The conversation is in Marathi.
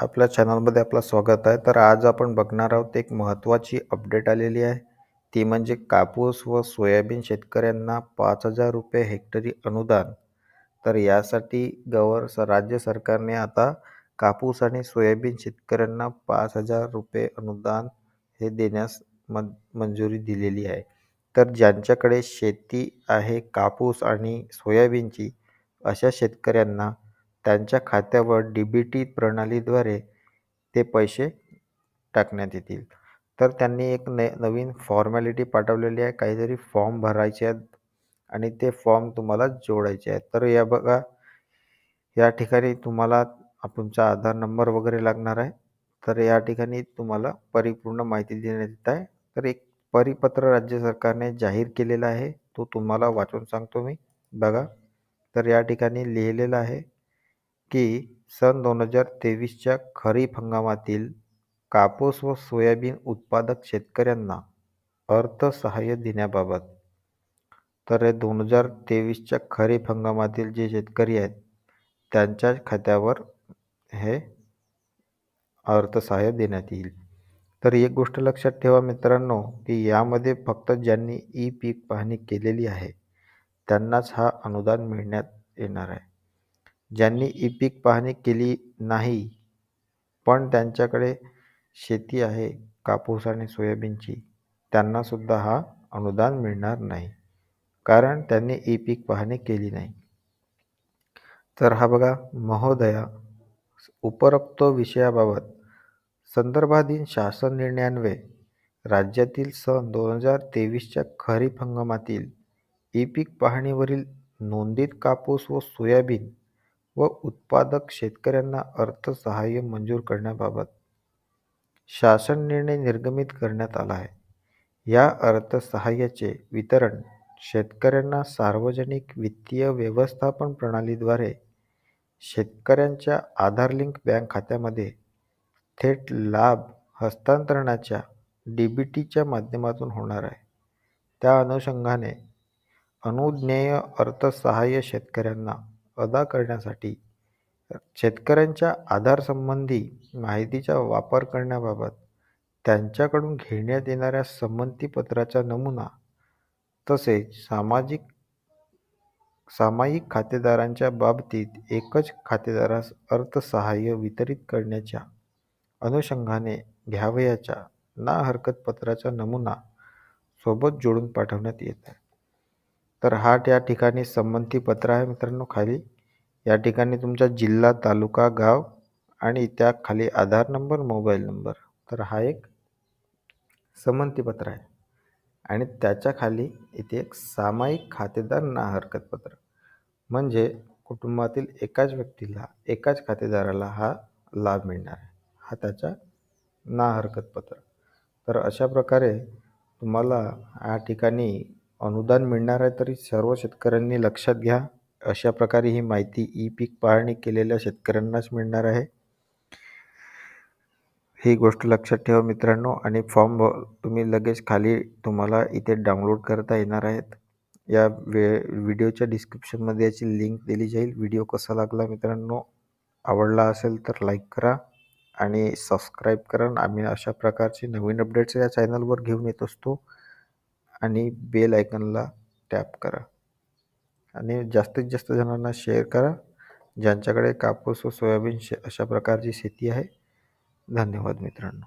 आपल्या चॅनलमध्ये आपलं स्वागत आहे. तर आज आपण बघणार आहोत एक महत्त्वाची अपडेट आलेली आहे. ती म्हणजे कापूस व सोयाबीन शेतकऱ्यांना 5,000 रुपये हेक्टरी अनुदान. तर यासाठी राज्य सरकारने आता कापूस आणि सोयाबीन शेतकऱ्यांना 5,000 रुपये अनुदान हे देण्यास मंजुरी दिलेली आहे. तर ज्यांच्याकडे शेती आहे कापूस आणि सोयाबीनची, अशा शेतकऱ्यांना त्यांच्या खात्यावर डी-बी-टी प्रणालीद्वारे ते पैसे टाकण्यात येतील. तर त्यांनी एक नवीन फॉर्मॅलिटी पाठवलेली आहे. काहीतरी फॉर्म भरायचे आहेत आणि ते फॉर्म तुम्हाला जोडायचे आहेत. तर या बघा, या ठिकाणी तुम्हाला तुमचा आधार नंबर वगैरे लागणार आहे. तर या ठिकाणी तुम्हाला परिपूर्ण माहिती देण्यात येत आहे. तर एक परिपत्र राज्य सरकारने जाहीर केलेला आहे. तो तुम्हाला वाचून सांगतो मी. बघा, तर या ठिकाणी लिहिलेलं आहे की सन 2023च्या खरीप हंगामातील कापूस व सोयाबीन उत्पादक शेतकऱ्यांना अर्थसहाय्य देण्याबाबत. तर 2023च्या खरीप हंगामातील जे शेतकरी आहेत त्यांच्या खात्यावर हे अर्थसहाय्य देण्यात येईल. तर एक गोष्ट लक्षात ठेवा मित्रांनो, की यामध्ये फक्त ज्यांनी ई-पीक पाहणी केलेली आहे त्यांनाच हा अनुदान मिळण्यात येणार आहे. ज्यांनी ई-पीक पाहणी केली नाही पण त्यांच्याकडे शेती आहे कापूस आणि सोयाबीनची, त्यांनासुद्धा हा अनुदान मिळणार नाही, कारण त्यांनी ई-पीक पाहणी केली नाही. तर हा बघा महोदया, उपरोक्त विषयाबाबत संदर्भाधीन शासन निर्णयान्वये राज्यातील सन 2023च्या खरीप हंगामातील ई-पीक पाहणीवरील नोंदीत कापूस व सोयाबीन व उत्पादक शेतकऱ्यांना अर्थसहाय्य मंजूर करण्याबाबत शासन निर्णय निर्गमित करण्यात आला आहे. या अर्थसहाय्याचे वितरण शेतकऱ्यांना सार्वजनिक वित्तीय व्यवस्थापन प्रणालीद्वारे शेतकऱ्यांच्या आधार लिंक बँक खात्यामध्ये थेट लाभ हस्तांतरणाच्या डी-बी-टीच्या माध्यमातून होणार आहे. त्या अनुषंगाने अनुज्ञेय अर्थसहाय्य शेतकऱ्यांना अदा करण्यासाठी शेतकऱ्यांच्या आधारसंबंधी माहितीचा वापर करण्याबाबत त्यांच्याकडून घेण्यात येणाऱ्या संमतीपत्राचा नमुना तसेच सामायिक खातेदारांच्या बाबतीत एकच खातेदारास अर्थसहाय्य वितरित करण्याच्या अनुषंगाने घ्यावयाच्या ना हरकत पत्राचा नमुना सोबत जोडून पाठवण्यात येत आहे. तर हा त्या ठिकाणी संमतीपत्र आहे मित्रांनो. खाली या ठिकाणी तुमचा जिल्हा, तालुका, गाव आणि त्या खाली आधार नंबर, मोबाईल नंबर. तर हा एक संमतीपत्र आहे आणि त्याच्या खाली इथे एक सामायिक खातेदार ना हरकत पत्र, म्हणजे कुटुंबातील एकाच व्यक्तीला, एकाच खातेदाराला हा लाभ मिळणार आहे. हा त्याचा ना हरकत पत्र. तर अशा प्रकारे तुम्हाला या ठिकाणी अनुदान मिळणार आहे. तरी सर्व शेतकऱ्यांनी लक्षात घ्या, अशा प्रकारे ही माहिती ई-पीक पाहणी केलेल्या शेतकऱ्यांनाच मिळणार आहे. ही गोष्ट लक्षात ठेवा मित्रांनो. आणि फॉर्म तुम्ही लगेच खाली तुम्हाला इथे डाउनलोड करता येणार आहेत. या व्हिडिओच्या डिस्क्रिप्शनमध्ये याची लिंक दिली जाईल. व्हिडिओ कसा लागला मित्रांनो, आवडला असेल तर लाईक करा आणि सबस्क्राईब करा. आम्ही अशा प्रकारचे नवीन अपडेट्स या चॅनलवर घेऊन येत असतो. आणि बेल आयकनला टॅप करा आणि जास्तीत जास्त जणांना शेअर करा ज्यांच्याकडे कापूस व सोयाबीन अशा प्रकारची शेती आहे. धन्यवाद मित्रांनो.